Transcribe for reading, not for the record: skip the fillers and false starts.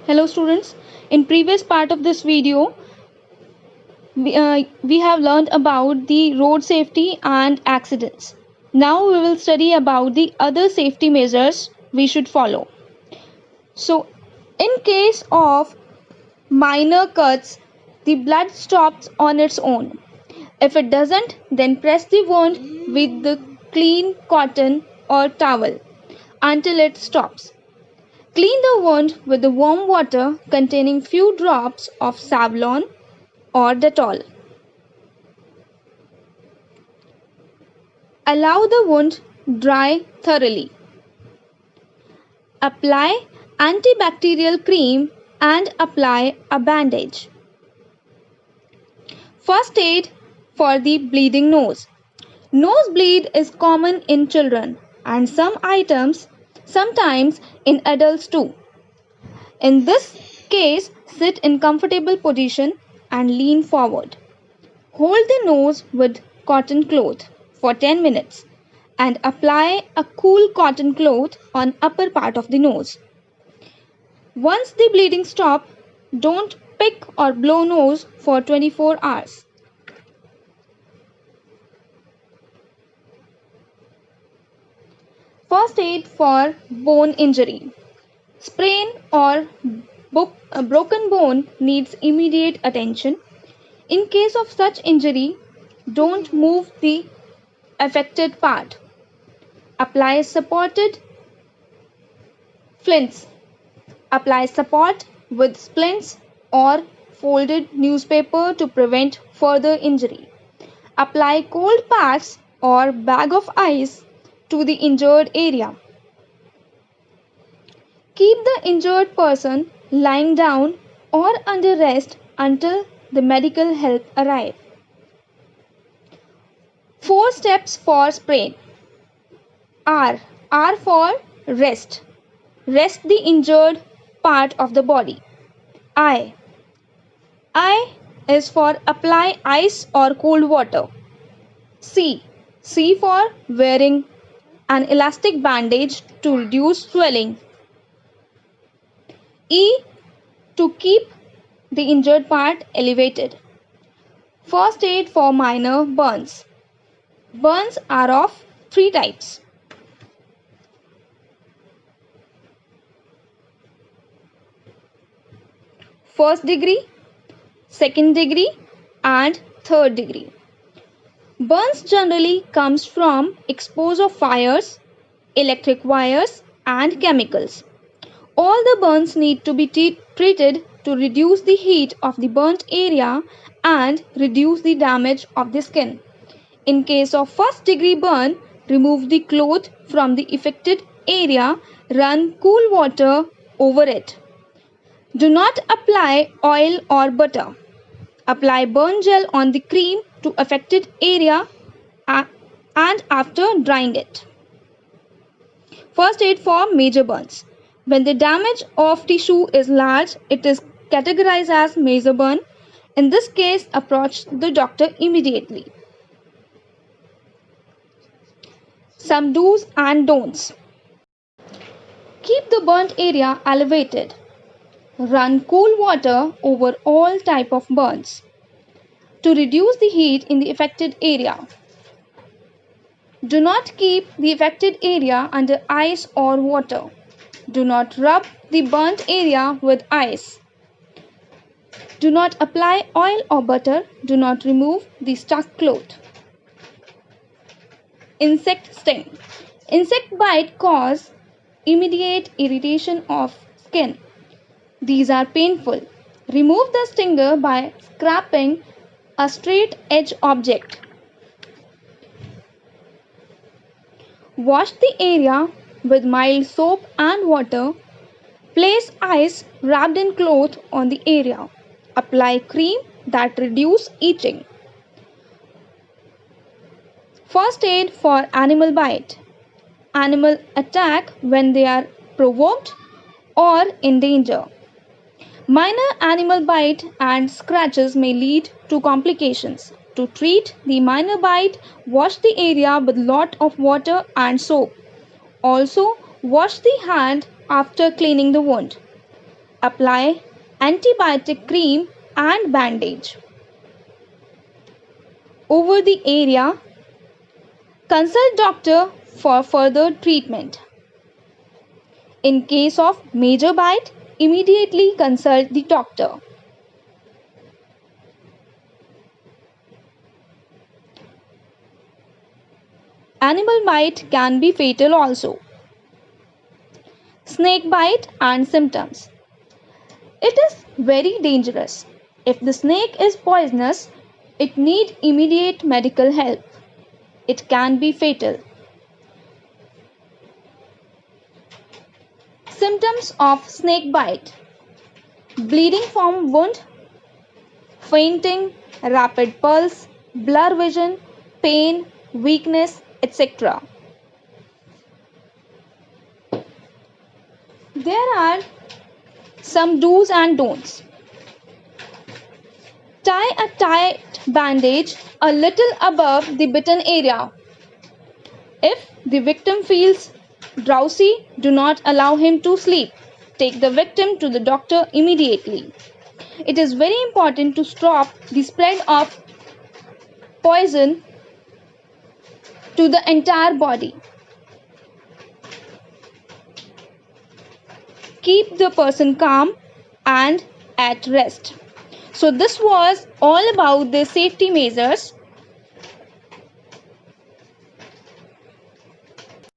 Hello students, in previous part of this video we have learned about the road safety and accidents. Now we will study about the other safety measures we should follow. So in case of minor cuts, the blood stops on its own. If it doesn't, then press the wound with the clean cotton or towel until it stops. Clean the wound with the warm water containing few drops of Savlon or Dettol. Allow the wound dry thoroughly. Apply antibacterial cream and apply a bandage. First aid for the bleeding nose. Nosebleed is common in children and sometimes in adults too. In this case, sit in comfortable position and lean forward. Hold the nose with cotton cloth for 10 minutes and apply a cool cotton cloth on upper part of the nose. Once the bleeding stops, don't pick or blow nose for 24 hours. First aid for bone injury. Sprain or a broken bone needs immediate attention. In case of such injury, don't move the affected part. Apply supported flints. Apply support with splints or folded newspaper to prevent further injury. Apply cold packs or bag of ice to the injured area. Keep the injured person lying down or under rest until the medical help arrive. 4 steps for sprain. R. R for rest. Rest the injured part of the body. I. I is for apply ice or cold water. C. C for wearing an elastic bandage to reduce swelling. E. To keep the injured part elevated. First aid for minor burns. Burns are of 3 types. First degree, second degree and third degree. Burns generally comes from exposure of fires, electric wires and chemicals. All the burns need to be treated to reduce the heat of the burnt area and reduce the damage of the skin. In case of first degree burn, remove the cloth from the affected area, run cool water over it. Do not apply oil or butter. Apply burn gel on the cream to affected area and after drying it. First aid for major burns. When the damage of tissue is large, it is categorized as major burn. In this case, approach the doctor immediately. Some do's and don'ts. Keep the burnt area elevated. Run cool water over all type of burns to reduce the heat in the affected area. Do not keep the affected area under ice or water. Do not rub the burnt area with ice. Do not apply oil or butter. Do not remove the stuck cloth. Insect sting. Insect bite cause immediate irritation of skin. These are painful. Remove the stinger by scraping a straight edge object. Wash the area with mild soap and water. Place ice wrapped in cloth on the area. Apply cream that reduces itching. First aid for animal bite. Animal attack when they are provoked or in danger. Minor animal bite and scratches may lead to complications. To treat the minor bite, wash the area with lot of water and soap. Also, wash the hand after cleaning the wound. Apply antibiotic cream and bandage over the area. Consult doctor for further treatment. In case of major bite, immediately consult the doctor. Animal bite can be fatal also. Snake bite and symptoms. It is very dangerous. If the snake is poisonous, it needs immediate medical help. It can be fatal. Symptoms of snake bite: bleeding from wound, fainting, rapid pulse, blur vision, pain, weakness, etc. There are some do's and don'ts. Tie a tight bandage a little above the bitten area. If the victim feels drowsy, do not allow him to sleep. Take the victim to the doctor immediately. It is very important to stop the spread of poison to the entire body. Keep the person calm and at rest. So this was all about the safety measures